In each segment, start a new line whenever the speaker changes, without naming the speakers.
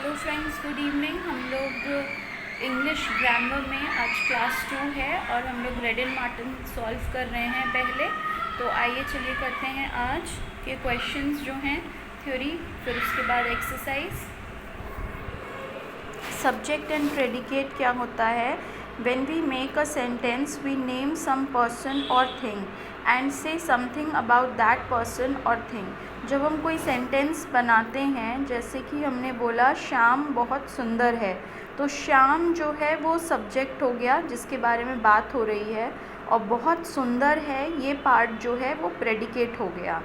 Hello friends, good evening. हम लोग English grammar में आज क्लास 2 है और हम लोग रेड एंड मार्टिन सॉल्व कर रहे हैं पहले। तो आइए चलिए करते हैं आज के क्वेश्चंस जो हैं थ्योरी, फिर उसके बाद एक्सरसाइज। सब्जेक्ट एंड प्रेडिकेट क्या होता है? When we make a sentence, we name some person or thing and say something about that person or thing. जब हम कोई सेंटेंस बनाते हैं, जैसे कि हमने बोला श्याम बहुत सुंदर है, तो श्याम जो है वो सब्जेक्ट हो गया जिसके बारे में बात हो रही है, और बहुत सुंदर है ये पार्ट जो है वो प्रेडिकेट हो गया.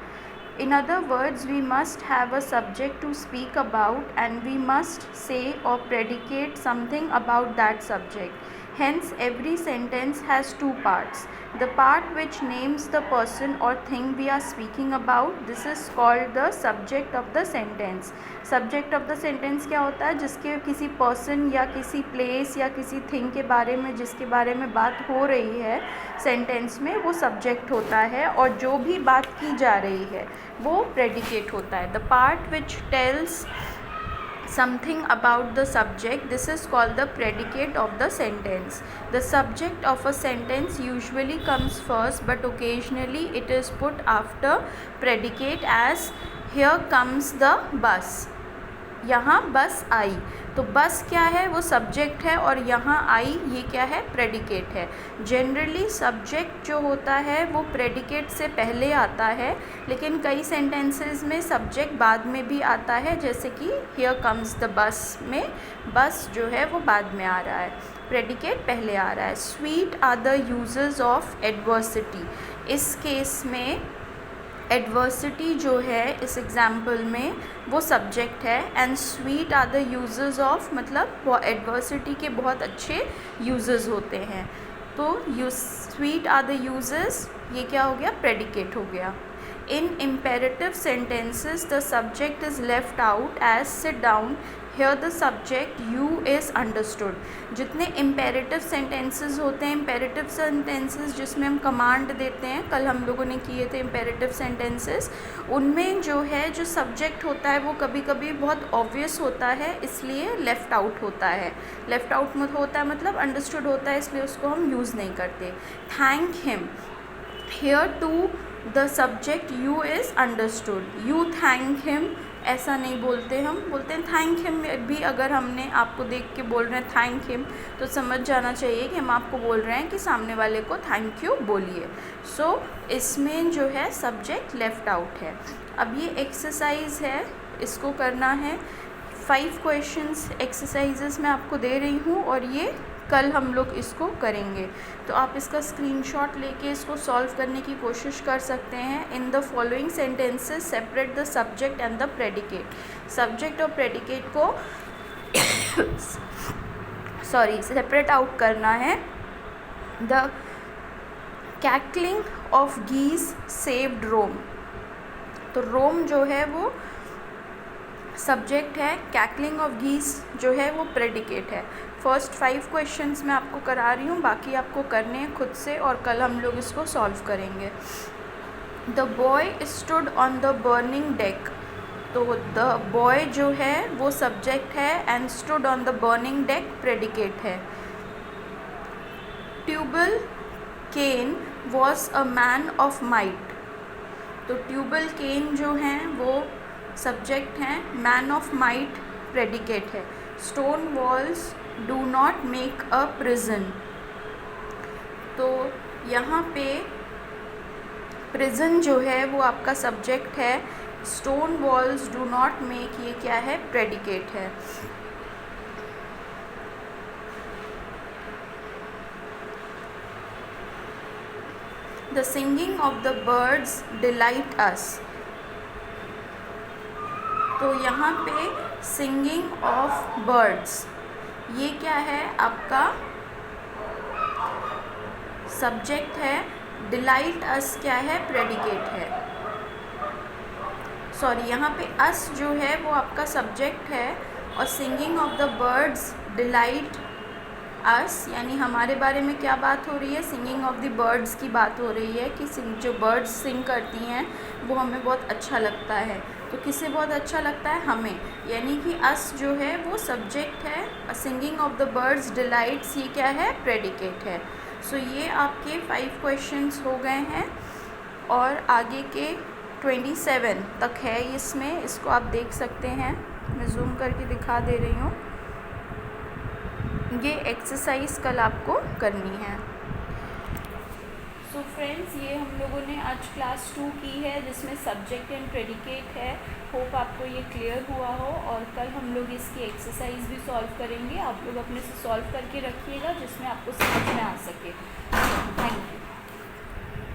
In other words, we must have a subject to speak about and we must say or predicate something about that subject. Hence, every sentence has two parts. The part which names the person or thing we are speaking about, this is called the subject of the sentence. Subject of the sentence क्या होता है? जिसके किसी person या किसी place या किसी thing के बारे में, जिसके बारे में बात हो रही है सेंटेंस में, वो सब्जेक्ट होता है, और जो भी बात की जा रही है वो प्रेडिकेट होता है. The part which tells something about the subject, this is called the predicate of the sentence. The subject of a sentence usually comes first, but occasionally it is put after predicate, as here comes the bus. यहाँ बस आई, तो बस क्या है? वो subject है, और यहाँ आई ये क्या है? प्रेडिकेट है. जनरली सब्जेक्ट जो होता है वो प्रेडिकेट से पहले आता है, लेकिन कई सेंटेंसेस में सब्जेक्ट बाद में भी आता है, जैसे कि हियर कम्स द बस में बस जो है वो बाद में आ रहा है, प्रेडिकेट पहले आ रहा है. Sweet are the uses of adversity. इस केस में एडवर्सिटी जो है इस एग्जाम्पल में वो सब्जेक्ट है, and sweet are the uses of, मतलब वो एडवर्सिटी के बहुत अच्छे यूजेस होते हैं. तो स्वीट आर द यूजेस, ये क्या हो गया? प्रेडिकेट हो गया. In imperative sentences the subject is left out, as sit down, here the subject you is understood. जितने इम्पेरेटिव सेंटेंसेस होते हैं, इम्पेरेटिव सेंटेंसेस जिसमें हम कमांड देते हैं, कल हम लोगों ने किए थे इम्पेरेटिव सेंटेंसेस, उनमें जो है जो सब्जेक्ट होता है वो कभी कभी बहुत ऑब्वियस होता है, इसलिए लेफ़्ट आउट होता है. लेफ़्ट आउट मत होता है मतलब अंडरस्टूड होता है, इसलिए उसको हम यूज़ नहीं करते. Thank him, here to the subject you is understood. You thank him ऐसा नहीं बोलते, हम बोलते हैं थैंक हिम. भी अगर हमने आपको देख के बोल रहे हैं थैंक हिम, तो समझ जाना चाहिए कि हम आपको बोल रहे हैं कि सामने वाले को थैंक यू बोलिए. सो इसमें जो है सब्जेक्ट लेफ़्ट आउट है. अब ये एक्सरसाइज है, इसको करना है. 5 क्वेश्चंस एक्सरसाइजेस मैं आपको दे रही हूँ, और ये कल हम लोग इसको करेंगे. तो आप इसका स्क्रीनशॉट लेके इसको सॉल्व करने की कोशिश कर सकते हैं. In the following sentences separate the subject and the predicate. Subject और प्रेडिकेट को सेपरेट आउट करना है. द कैकलिंग ऑफ गीज सेव्ड रोम. तो रोम जो है वो सब्जेक्ट है, कैकलिंग ऑफ गीज जो है वो प्रेडिकेट है. फर्स्ट 5 क्वेश्चंस मैं आपको करा रही हूँ, बाकी आपको करने हैं खुद से, और कल हम लोग इसको सॉल्व करेंगे. The boy stood on the burning deck. तो द बॉय जो है वो सब्जेक्ट है, and stood on the burning deck predicate है. Tubal Cain was a man of might. तो ट्यूबल केन जो हैं वो सब्जेक्ट हैं, मैन ऑफ माइट प्रेडिकेट है. Stone walls do not make a prison. तो यहाँ पे प्रिजन जो है वो आपका सब्जेक्ट है, stone walls do not make, ये क्या है? प्रेडिकेट है. The singing of the birds delight us. तो यहाँ पे सिंगिंग ऑफ बर्ड्स ये क्या है? आपका सब्जेक्ट है. डिलाइट अस क्या है? प्रेडिकेट है. यहाँ पे अस जो है वो आपका सब्जेक्ट है, और singing of the birds delight us, यानी हमारे बारे में क्या बात हो रही है? सिंगिंग ऑफ द बर्ड्स की बात हो रही है कि जो बर्ड्स सिंग करती हैं वो हमें बहुत अच्छा लगता है. तो किसे बहुत अच्छा लगता है? हमें, यानी कि अस जो है वो सब्जेक्ट है, singing of the birds delights ये क्या है? प्रेडिकेट है। सो ये आपके 5 क्वेश्चंस हो गए हैं और आगे के 27 तक है इसमें, इसको आप देख सकते हैं, मैं जूम करके दिखा दे रही हूँ। ये एक्सरसाइज कल आपको करनी है। सो फ्रेंड्स, ये हम लोगों ने आज क्लास 2 की है जिसमें सब्जेक्ट एंड प्रेडिकेट है। होप आपको ये क्लियर हुआ हो और कल हम लोग इसकी एक्सरसाइज भी सॉल्व करेंगे। आप लोग अपने से सॉल्व करके रखिएगा जिसमें आपको समझ में आ सके। Thank you.